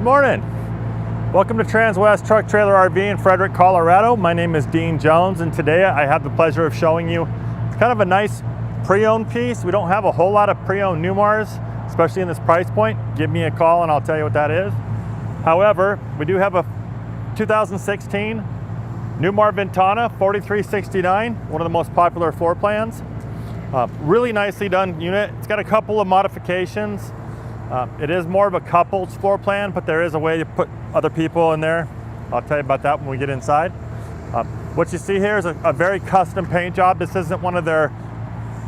Morning. Welcome to Transwest Truck Trailer RV in Frederick, Colorado. My name is Dean Jones, and today I have the pleasure of showing you kind of a nice pre-owned piece. We don't have a whole lot of pre-owned Newmars, especially in this price point. Give me a call and I'll tell you what that is. However, we do have a 2016 Newmar Ventana 4369, one of the most popular floor plans. Really nicely done unit. It's got a couple of modifications. It is more of a couples floor plan, but there is a way to put other people in there. I'll tell you about that when we get inside. What you see here is a very custom paint job. This isn't one of their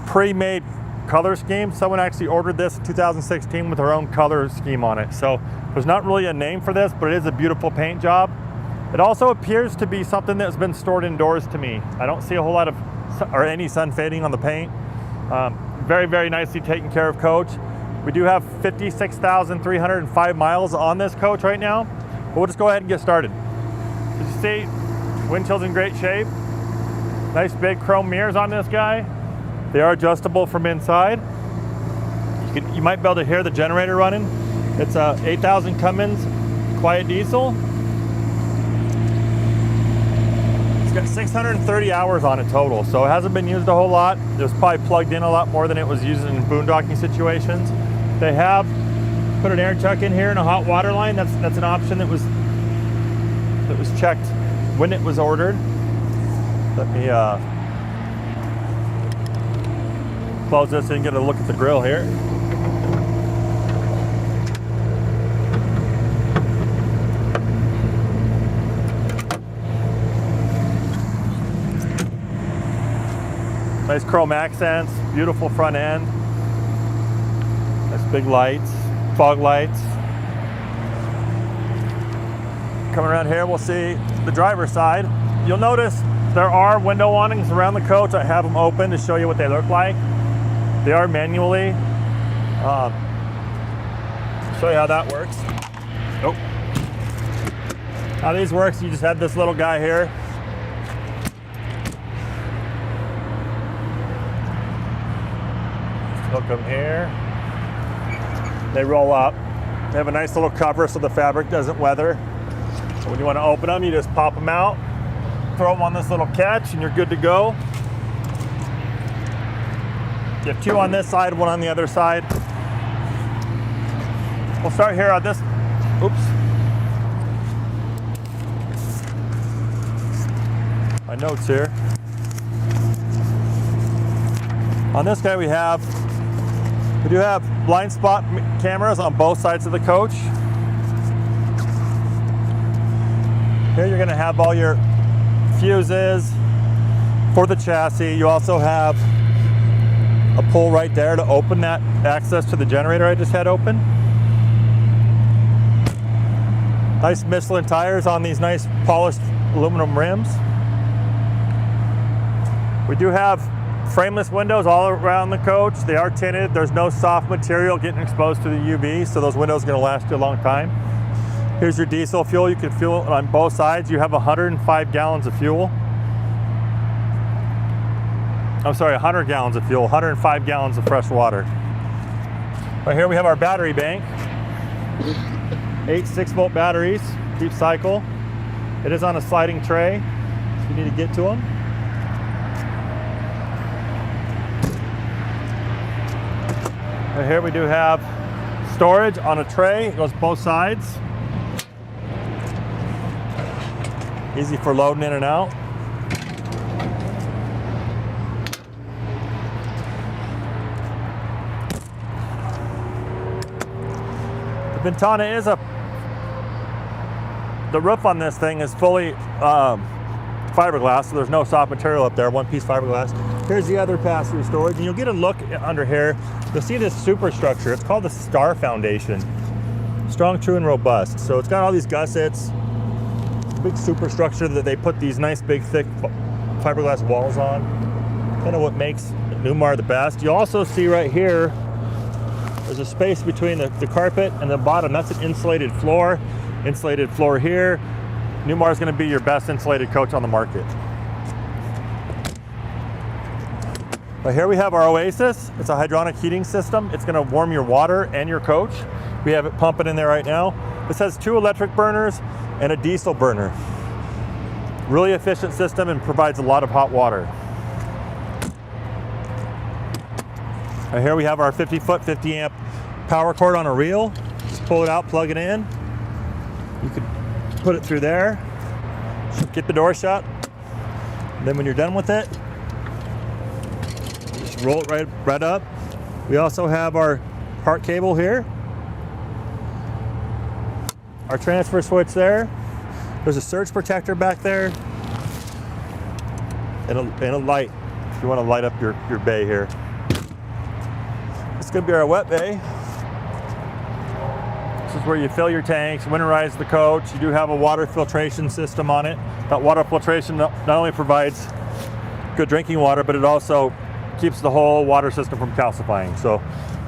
pre-made color schemes. Someone actually ordered this in 2016 with their own color scheme on it. So there's not really a name for this, but it is a beautiful paint job. It also appears to be something that's been stored indoors to me. I don't see a whole lot of or any sun fading on the paint. Very, very nicely taken care of coach. We do have 56,305 miles on this coach right now, but we'll just go ahead and get started. As you see, windshield's in great shape. Nice big chrome mirrors on this guy. They are adjustable from inside. You might be able to hear the generator running. It's a 8,000 Cummins quiet diesel. It's got 630 hours on it total, so it hasn't been used a whole lot. It was probably plugged in a lot more than it was used in boondocking situations. They have put an air chuck in here and a hot water line. That's an option that was checked when it was ordered. Let me close this and get a look at the grill here. Nice chrome accents, beautiful front end. Nice big lights, fog lights. Coming around here, we'll see the driver's side. You'll notice there are window awnings around the coach. I have them open to show you what they look like. They are manually. Show you how that works. Oh. How these works, you just have this little guy here. Hook them here. They roll up. They have a nice little cover so the fabric doesn't weather. So when you want to open them, you just pop them out, throw them on this little catch, and you're good to go. You have two on this side, one on the other side. We'll start here on this. Oops. My notes here. On this guy we do have blind spot cameras on both sides of the coach. Here you're going to have all your fuses for the chassis. You also have a pull right there to open that access to the generator I just had open. Nice Michelin tires on these nice polished aluminum rims. We do have frameless windows all around the coach. They are tinted. There's no soft material getting exposed to the UV, so those windows are going to last you a long time. Here's your diesel fuel. You can fuel it on both sides. You have 105 gallons of fuel. I'm sorry, 100 gallons of fuel, 105 gallons of fresh water. Right here we have our battery bank. 8 6-volt batteries, deep cycle. It is on a sliding tray, so you need to get to them. Right here we do have storage on a tray. It goes both sides. Easy for loading in and out. The Ventana is the roof on this thing is fully fiberglass, so there's no soft material up there, one piece fiberglass. Here's the other pass-through storage, and you'll get a look under here. You'll see this superstructure. It's called the Star Foundation. Strong, true, and robust. So it's got all these gussets, big superstructure that they put these nice, big, thick fiberglass walls on. Kind of what makes Newmar the best. You also see right here, there's a space between the carpet and the bottom. That's an insulated floor. Insulated floor here. Newmar is going to be your best insulated coach on the market. But here we have our Oasis. It's a hydronic heating system. It's going to warm your water and your coach. We have it pumping in there right now. This has 2 electric burners and a diesel burner. Really efficient system and provides a lot of hot water. Right here we have our 50-foot, 50 amp power cord on a reel. Just pull it out, plug it in. You could put it through there, get the door shut. And then when you're done with it, just roll it right up. We also have our part cable here. Our transfer switch there. There's a surge protector back there. And a light, if you want to light up your bay here. It's going to be our wet bay. This is where you fill your tanks, winterize the coach. You do have a water filtration system on it. That water filtration not only provides good drinking water, but it also keeps the whole water system from calcifying. So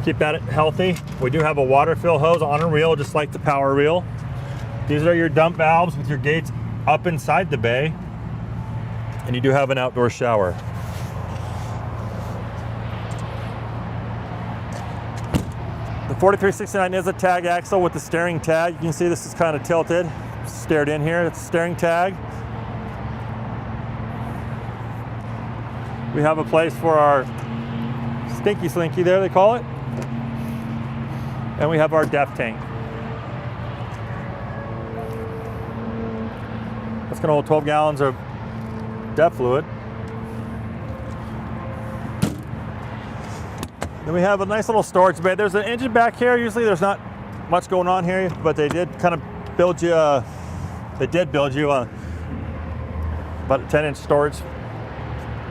keep that healthy. We do have a water fill hose on a reel, just like the power reel. These are your dump valves with your gates up inside the bay. And you do have an outdoor shower. The 4369 is a tag axle with the steering tag. You can see this is kind of tilted, stared in here. It's a steering tag. We have a place for our stinky slinky there, they call it. And we have our def tank. That's going to hold 12 gallons of def fluid. Then we have a nice little storage bay. There's an engine back here. Usually there's not much going on here, but they did kind of build you, about a 10-inch storage.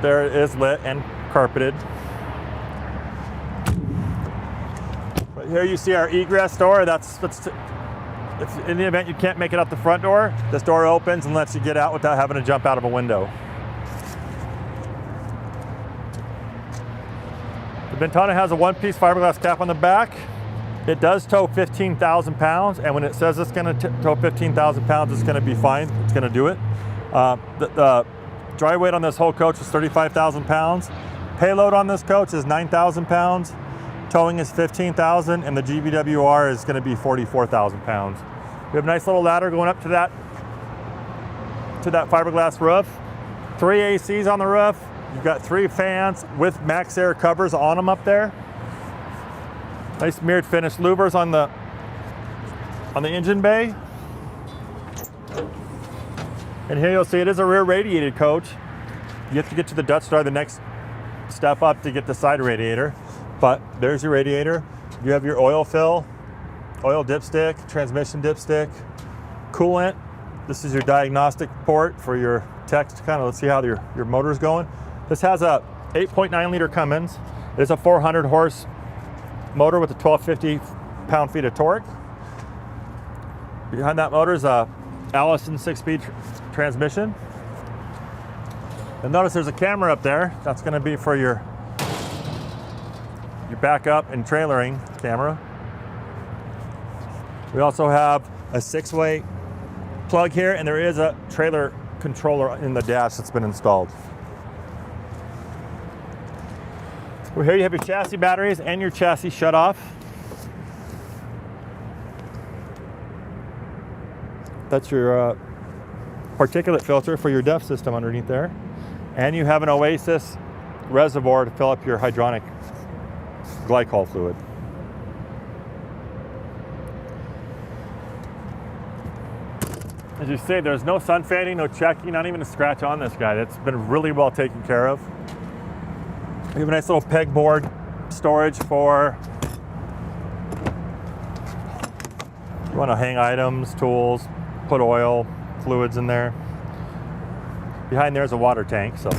There it is, lit and carpeted. Right here you see our egress door. That's if in the event you can't make it out the front door, this door opens and lets you get out without having to jump out of a window. The Ventana has a one-piece fiberglass cap on the back. It does tow 15,000 pounds, and when it says it's going to tow 15,000 pounds, it's going to be fine. It's going to do it. The dry weight on this whole coach is 35,000 pounds. Payload on this coach is 9,000 pounds. Towing is 15,000, and the GVWR is going to be 44,000 pounds. We have a nice little ladder going up to that fiberglass roof. 3 ACs on the roof. You've got 3 fans with max air covers on them up there. Nice mirrored finish louvers on the engine bay. And here you'll see it is a rear radiated coach. You have to get to the Dutch door, the next step up to get the side radiator. But there's your radiator. You have your oil fill, oil dipstick, transmission dipstick, coolant. This is your diagnostic port for your text, kind of let's see how your motor's going. This has a 8.9 liter Cummins. It is a 400 horse motor with a 1250 pound-feet of torque. Behind that motor is a Allison 6-speed transmission. And notice there's a camera up there. That's going to be for your backup and trailering camera. We also have a 6-way plug here, and there is a trailer controller in the dash that's been installed. Well, here you have your chassis batteries and your chassis shut off. That's your particulate filter for your DEF system underneath there. And you have an Oasis reservoir to fill up your hydronic glycol fluid. As you see, there's no sun fading, no checking, not even a scratch on this guy. It's been really well taken care of. We have a nice little pegboard storage for you want to hang items, tools, put oil, fluids in there. Behind there is a water tank. So,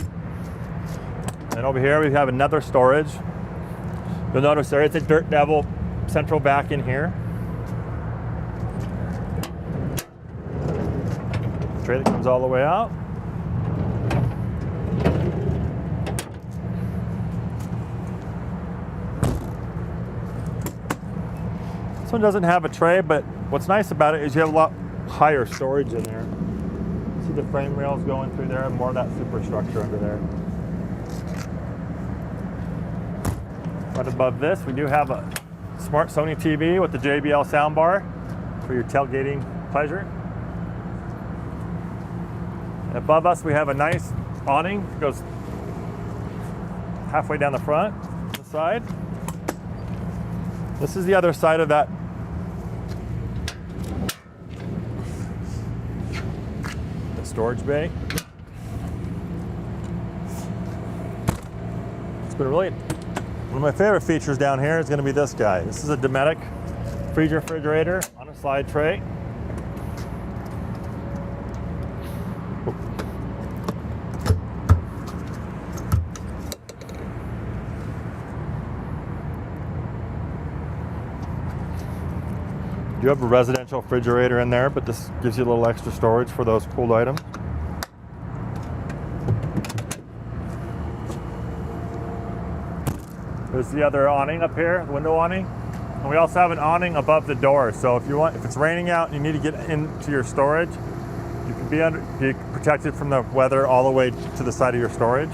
and over here we have another storage. You'll notice there is a Dirt Devil central vac in here. Tray that comes all the way out. This one doesn't have a tray, but what's nice about it is you have a lot higher storage in there. See the frame rails going through there, more of that superstructure under there. Right above this, we do have a smart Sony TV with the JBL soundbar. for your tailgating pleasure. And above us we have a nice awning that goes halfway down the front, the side. This is the other side of that storage bay. It's been really, one of my favorite features down here is going to be this guy. This is a Dometic freezer refrigerator on a slide tray. You have a residential refrigerator in there, but this gives you a little extra storage for those cooled items. There's the other awning up here, the window awning. And we also have an awning above the door. So if it's raining out and you need to get into your storage, you can be protected from the weather all the way to the side of your storage.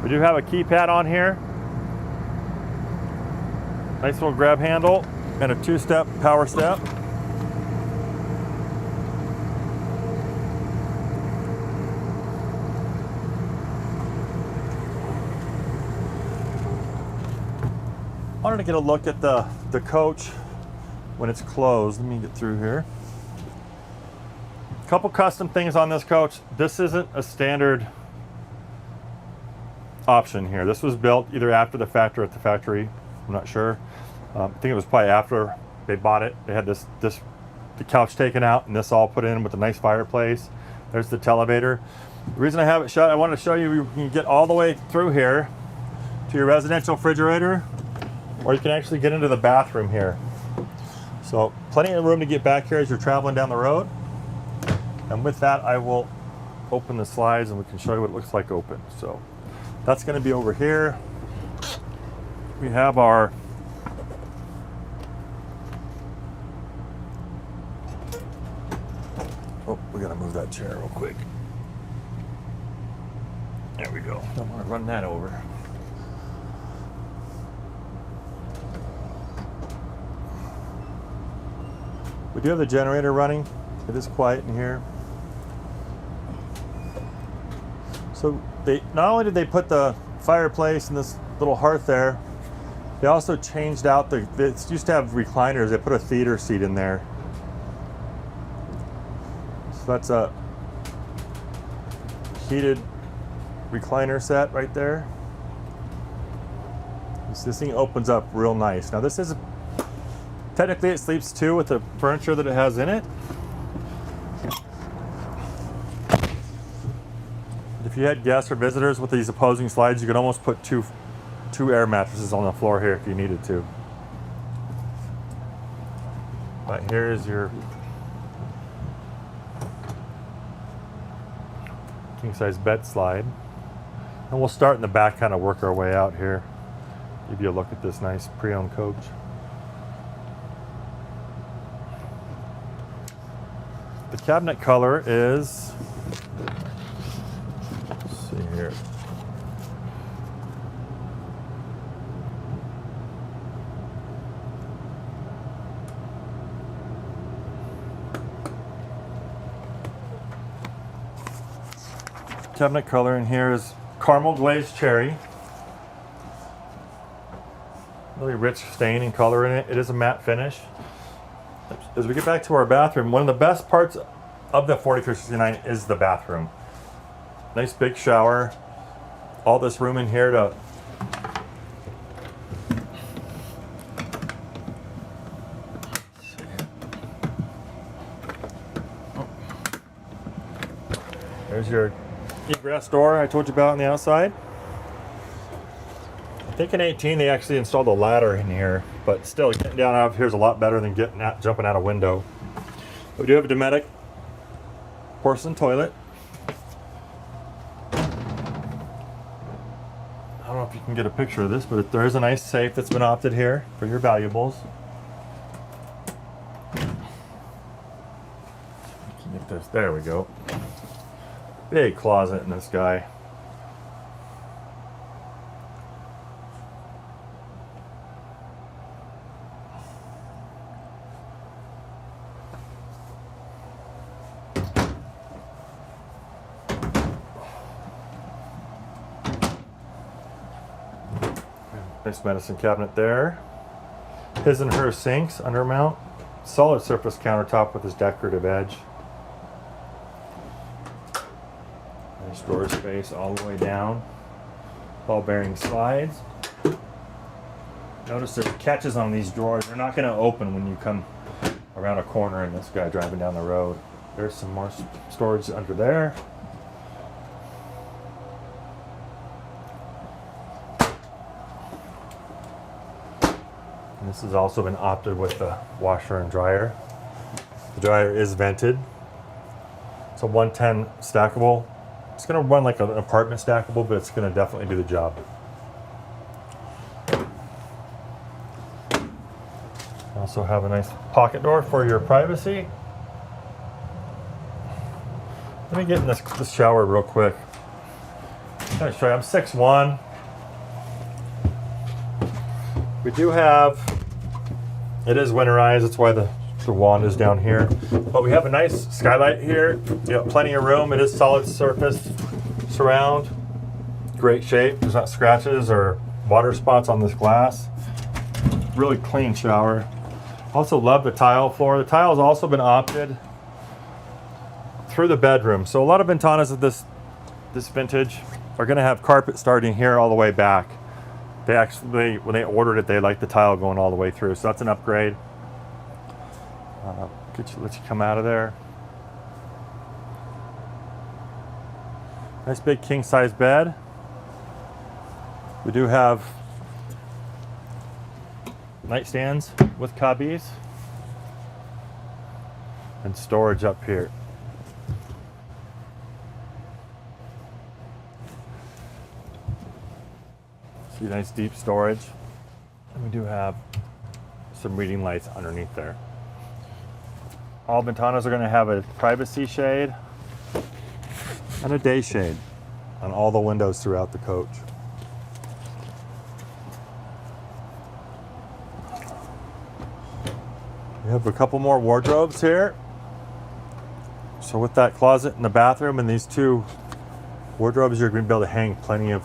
We do have a keypad on here. Nice little grab handle. And a 2-step power step. I wanted to get a look at the coach when it's closed. Let me get through here. A couple custom things on this coach. This isn't a standard option here. This was built either after the fact or at the factory. I'm not sure. I think it was probably after they bought it. They had the couch taken out and this all put in with a nice fireplace. There's the televator. The reason I have it shut, I wanted to show you can get all the way through here to your residential refrigerator, or you can actually get into the bathroom here. So plenty of room to get back here as you're traveling down the road. And with that, I will open the slides and we can show you what it looks like open. So that's going to be over here. We have our we gotta move that chair real quick. There we go. Don't want to run that over. We do have the generator running. It is quiet in here. So not only did they put the fireplace and this little hearth there, they also changed out they used to have recliners. They put a theater seat in there. So that's a heated recliner set right there. This thing opens up real nice. Now this is technically it sleeps two with the furniture that it has in it. If you had guests or visitors with these opposing slides, you could almost put two air mattresses on the floor here if you needed to. But here is your king size bed slide. And we'll start in the back, kind of work our way out here. Give you a look at this nice pre-owned coach. The cabinet color is, let's see here. Cabinet color in here is caramel glazed cherry. Really rich stain and color in it. It is a matte finish. As we get back to our bathroom, one of the best parts of the 4369 is the bathroom. Nice big shower. All this room in here to there's your egress door I told you about on the outside. I think in 18 they actually installed a ladder in here, but still getting down out of here is a lot better than jumping out a window. We do have a Dometic porcelain toilet. I don't know if you can get a picture of this, but there is a nice safe that's been opted here for your valuables. You can get this. There we go. Big closet in this guy. Nice medicine cabinet there. His and her sinks, undermount. Solid surface countertop with his decorative edge. Nice storage space all the way down. Ball bearing slides. Notice there's catches on these drawers. They're not going to open when you come around a corner and this guy driving down the road. There's some more storage under there. And this has also been opted with the washer and dryer. The dryer is vented. It's a 110 stackable. It's going to run like an apartment stackable, but it's going to definitely do the job. Also have a nice pocket door for your privacy. Let me get in this shower real quick. I'm going to show you. I'm 6'1". We do have, it is winterized, that's why the wand is down here. But we have a nice skylight here. You got plenty of room. It is solid surface surround. Great shape. There's not scratches or water spots on this glass. Really clean shower. Also love the tile floor. The tile has also been opted through the bedroom. So a lot of Ventanas of this vintage are going to have carpet starting here all the way back. They actually, when they ordered it, they liked the tile going all the way through. So that's an upgrade. Let you come out of there. Nice big king size bed. We do have nightstands with cubbies and storage up here. See, nice deep storage. And we do have some reading lights underneath there. All Ventanas are going to have a privacy shade and a day shade on all the windows throughout the coach. We have a couple more wardrobes here. So with that closet in the bathroom and these two wardrobes, you're going to be able to hang plenty of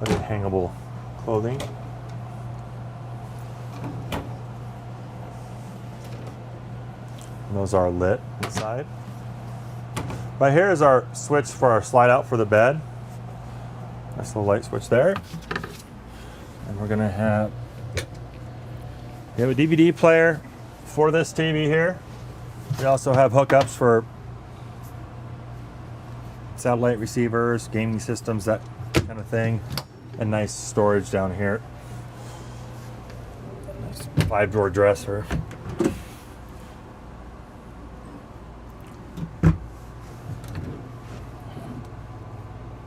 hangable clothing. And those are lit inside. Right here is our switch for our slide out for the bed. Nice little light switch there. And we're gonna have, we have a DVD player for this TV here. We also have hookups for satellite receivers, gaming systems, that kind of thing. And nice storage down here. Nice 5-drawer dresser.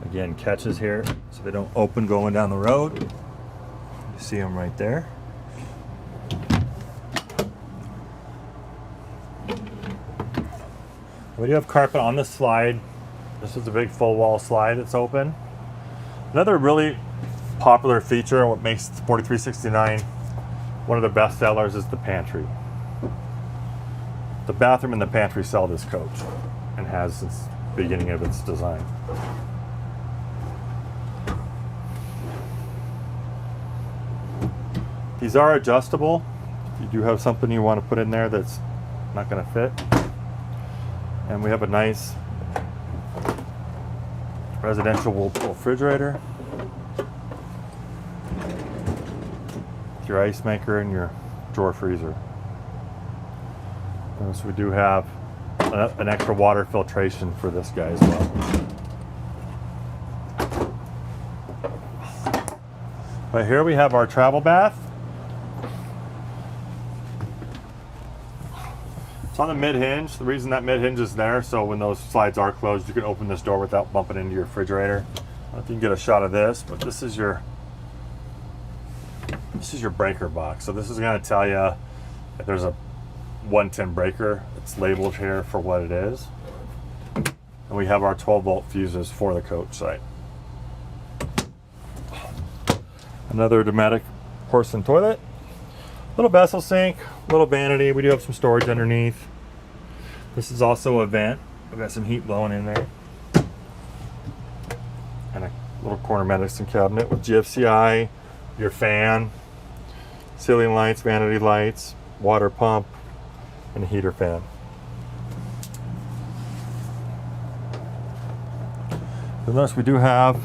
Again, catches here so they don't open going down the road. You see them right there. We do have carpet on the slide. This is a big full wall slide that's open. Another really popular feature and what makes the 4369 one of the best sellers is the pantry. The bathroom and the pantry sell this coach and has since the beginning of its design. These are adjustable. If you do have something you want to put in there that's not going to fit. And we have a nice residential Whirlpool refrigerator. Your ice maker and your drawer freezer. And so we do have an extra water filtration for this guy as well. Right here we have our travel bath. It's on the mid hinge. The reason that mid hinge is there, so when those slides are closed, you can open this door without bumping into your refrigerator. I don't know if you can get a shot of this, but this is your breaker box. So this is going to tell you if there's a 110 breaker. It's labeled here for what it is. And we have our 12-volt fuses for the coach site. Another Dometic porcelain toilet. Little vessel sink, little vanity. We do have some storage underneath. This is also a vent. We've got some heat blowing in there. And a little corner medicine cabinet with GFCI your fan, ceiling lights, vanity lights, water pump, and a heater fan. You'll notice we do have,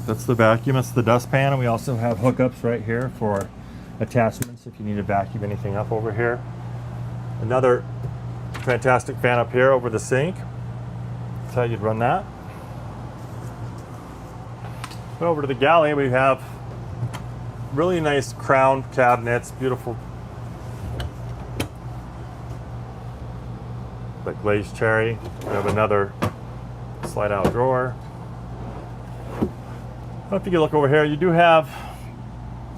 that's the vacuum, that's the dustpan, and we also have hookups right here for attachments if you need to vacuum anything up over here. Another fantastic fan up here over the sink. That's how you'd run that. Over to the galley, we have really nice crown cabinets, beautiful, like glazed cherry. We have another slide out drawer. If you can look over here, you do have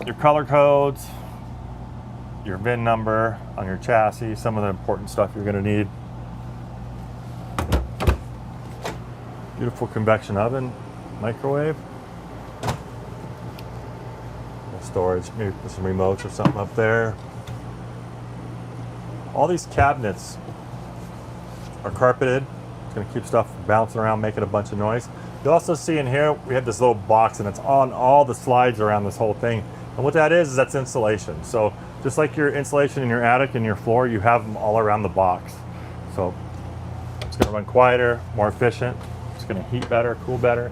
your color codes, your VIN number on your chassis, some of the important stuff you're going to need. Beautiful convection oven, microwave. Storage, maybe put some remotes or something up there. All these cabinets are carpeted. It's going to keep stuff bouncing around, making a bunch of noise. You'll also see in here, we have this little box and it's on all the slides around this whole thing. And what that is that's insulation. So just like your insulation in your attic and your floor, you have them all around the box. So it's going to run quieter, more efficient. It's going to heat better, cool better.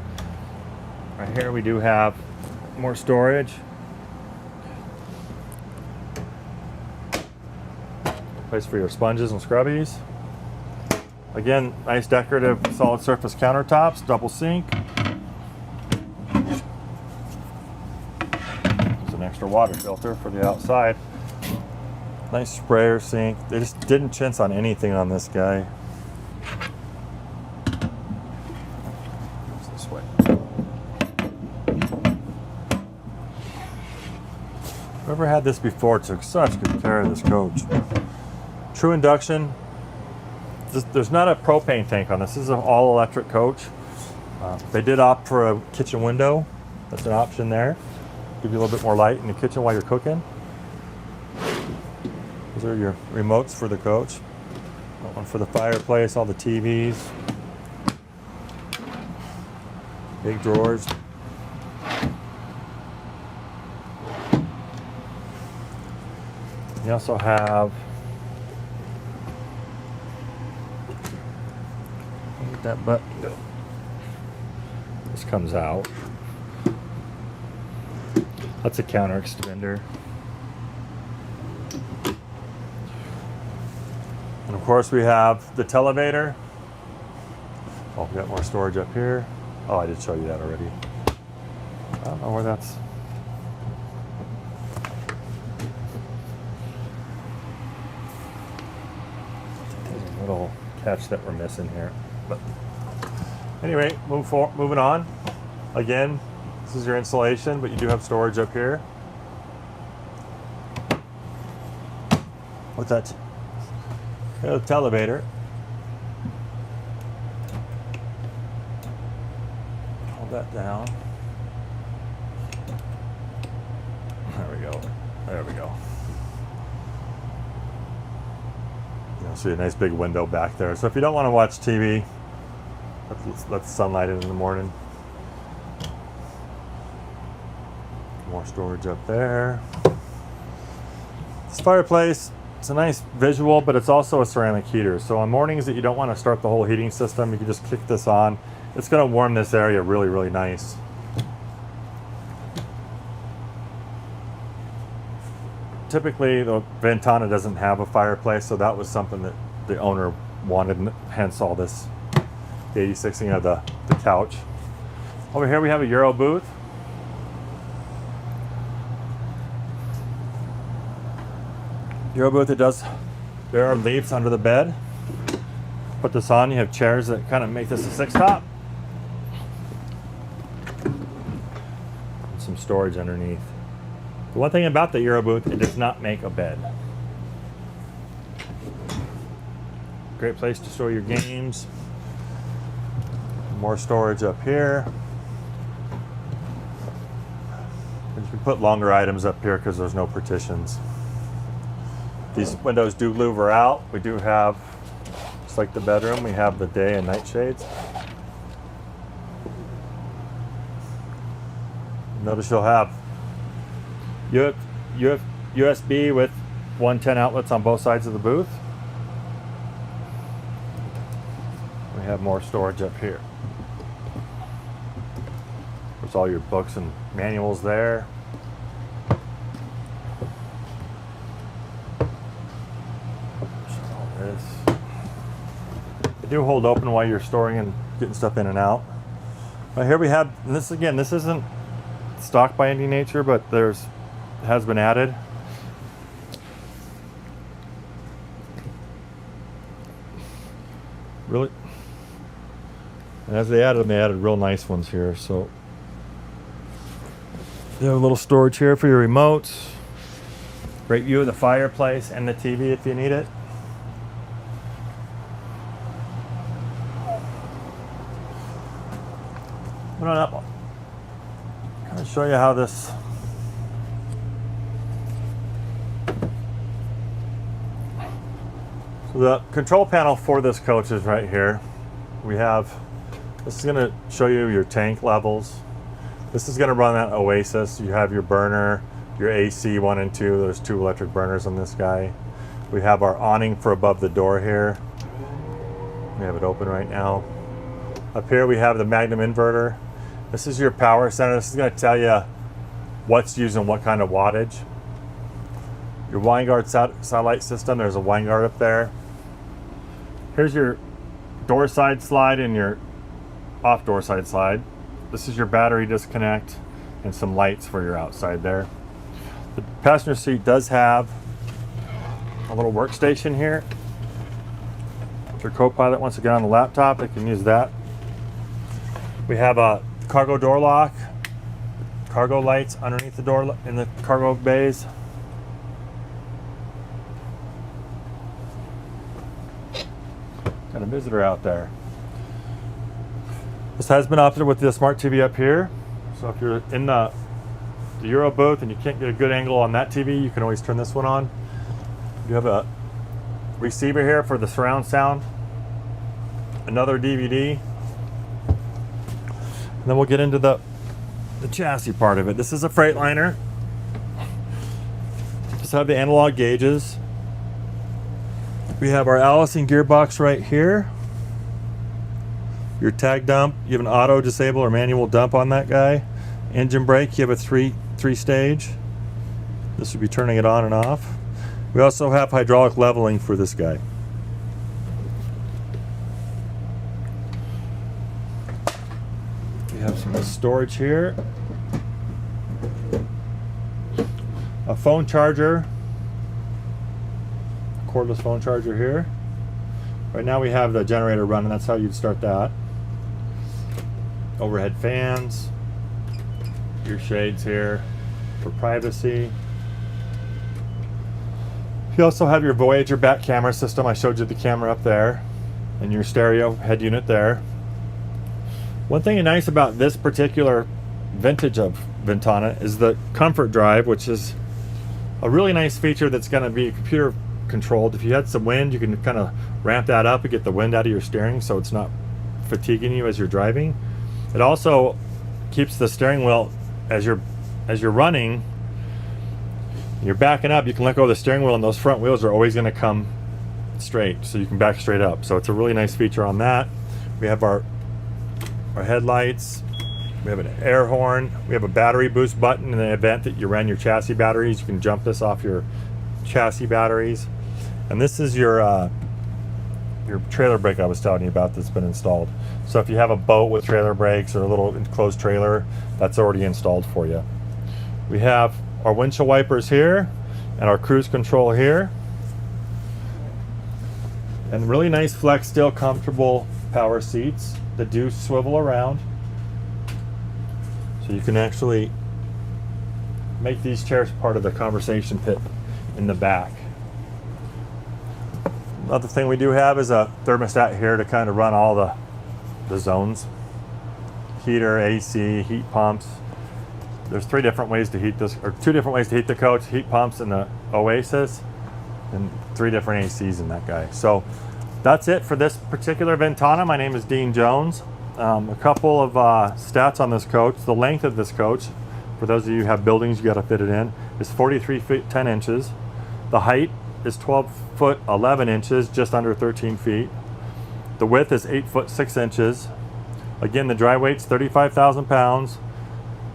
Right here we do have more storage. Place for your sponges and scrubbies. Again, nice decorative solid surface countertops, double sink. There's an extra water filter for the outside. Nice sprayer sink. They just didn't chintz on anything on this guy. This way. Whoever had this before took such good care of this coach. True induction. There's not a propane tank on this. This is an all-electric coach. They did opt for a kitchen window. That's an option there. Give you a little bit more light in the kitchen while you're cooking. Those are your remotes for the coach. Got one for the fireplace, all the TVs. Big drawers. You also have that button. This comes out. That's a counter extender. And of course we have the televator. Oh, we got more storage up here. Oh, I did show you that already. I don't know where that's. There's a little catch that we're missing here. But anyway, moving on. Again, this is your insulation, but you do have storage up here. What's that? The televator. Hold that down. There we go. There we go. You'll see a nice big window back there. So if you don't want to watch TV, let the sunlight in the morning. More storage up there. This fireplace, it's a nice visual, but it's also a ceramic heater. So on mornings that you don't want to start the whole heating system, you can just kick this on. It's going to warm this area really, really nice. Typically, the Ventana doesn't have a fireplace, so that was something that the owner wanted, and hence all this. The 86ing of the couch. Over here we have a Euro booth. Euro booth, there are leaves under the bed. Put this on, you have chairs that kind of make this a 6-top. Some storage underneath. The one thing about the Euro booth, it does not make a bed. Great place to store your games. More storage up here. And you can put longer items up here because there's no partitions. These windows do louver out. We do have, just like the bedroom, we have the day and night shades. Notice you'll have USB with 110 outlets on both sides of the booth. We have more storage up here. There's all your books and manuals there. They do hold open while you're storing and getting stuff in and out. Right here we have, and this again, this isn't stock by any nature, but has been added. Really, and as they added real nice ones here. So you have a little storage here for your remotes. Great view of the fireplace and the TV if you need it. I'm gonna kind of show you how this. So the control panel for this coach is right here. This is gonna show you your tank levels. This is gonna run that Oasis. You have your burner, your AC 1 and 2. There's 2 electric burners on this guy. We have our awning for above the door here. We have it open right now. Up here we have the Magnum inverter. This is your power center. This is going to tell you what's using what kind of wattage. Your wind guard satellite system. There's a wind guard up there. Here's your door side slide and your off door side slide. This is your battery disconnect and some lights for your outside there. The passenger seat does have a little workstation here. If your co-pilot wants to get on the laptop, they can use that. We have a cargo door lock, cargo lights underneath the door in the cargo bays. Got a visitor out there. This has been opted with the smart TV up here. So if you're in the Euro booth and you can't get a good angle on that TV, you can always turn this one on. You have a receiver here for the surround sound, another DVD. And then we'll get into the chassis part of it. This is a Freightliner. Just have the analog gauges. We have our Allison gearbox right here. Your tag dump, you have an auto, disable, or manual dump on that guy. Engine brake, you have a three stage. This would be turning it on and off. We also have hydraulic leveling for this guy. We have some storage here. A phone charger. A cordless phone charger here. Right now we have the generator running. That's how you'd start that. Overhead fans. Your shades here for privacy. You also have your Voyager back camera system. I showed you the camera up there. And your stereo head unit there. One thing nice about this particular vintage of Ventana is the comfort drive, which is a really nice feature that's going to be computer controlled. If you had some wind, you can kind of ramp that up and get the wind out of your steering so it's not fatiguing you as you're driving. It also keeps the steering wheel as you're running. You're backing up, you can let go of the steering wheel and those front wheels are always going to come straight, so you can back straight up. So it's a really nice feature on that. We have our headlights. We have an air horn. We have a battery boost button. In the event that you ran your chassis batteries, you can jump this off your chassis batteries. And this is your trailer brake I was telling you about that's been installed. So if you have a boat with trailer brakes or a little enclosed trailer, that's already installed for you. We have our windshield wipers here and our cruise control here. And really nice flex, still comfortable power seats that do swivel around. So you can actually make these chairs part of the conversation pit in the back. Another thing we do have is a thermostat here to kind of run all the zones. Heater, AC, heat pumps. There's 3 different ways to heat this, or 2 different ways to heat the coach, heat pumps and the Oasis, and 3 different ACs in that guy. So that's it for this particular Ventana. My name is Dean Jones. A couple of stats on this coach. The length of this coach, for those of you who have buildings you got to fit it in, is 43 feet 10 inches. The height is 12 foot 11 inches, just under 13 feet. The width is 8 foot 6 inches. Again, the dry weight's 35,000 pounds.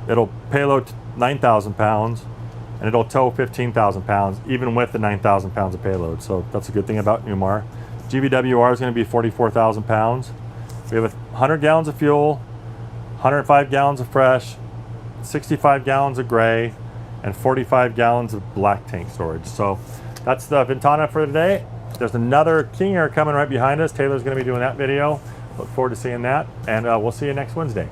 It'll payload 9,000 pounds, and it'll tow 15,000 pounds, even with the 9,000 pounds of payload. So that's a good thing about Newmar. GVWR is going to be 44,000 pounds. We have 100 gallons of fuel, 105 gallons of fresh, 65 gallons of gray, and 45 gallons of black tank storage. So that's the Ventana for today. There's another King Air coming right behind us. Taylor's going to be doing that video. Look forward to seeing that, and we'll see you next Wednesday.